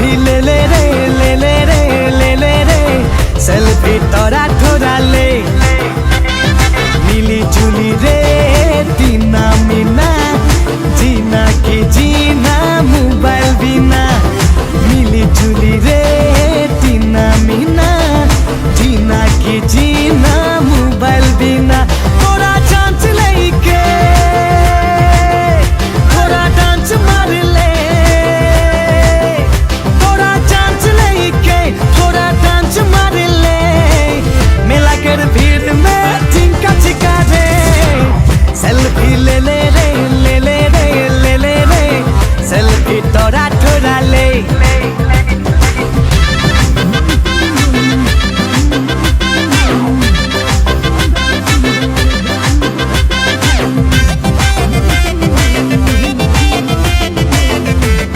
selfie ले ले रे ले ले रे ले ले रे सेल्फी तोरा थोड़ा ले मिली जुली रे दीना मीना जीना की जीना मोबाइल बिना मिली जुली रे दीना मीना जीना की जीना मोबाइल बिना थोड़ा चांस लेके थोड़ा डांस मार ले थोड़ा चांस लेके थोड़ा डांस मार ले मेला कर भीड़ में चिंका चिका रे सेल्फी ले ले रे ले ले रे ले ले रे सेल्फी तोरा थोड़ा ले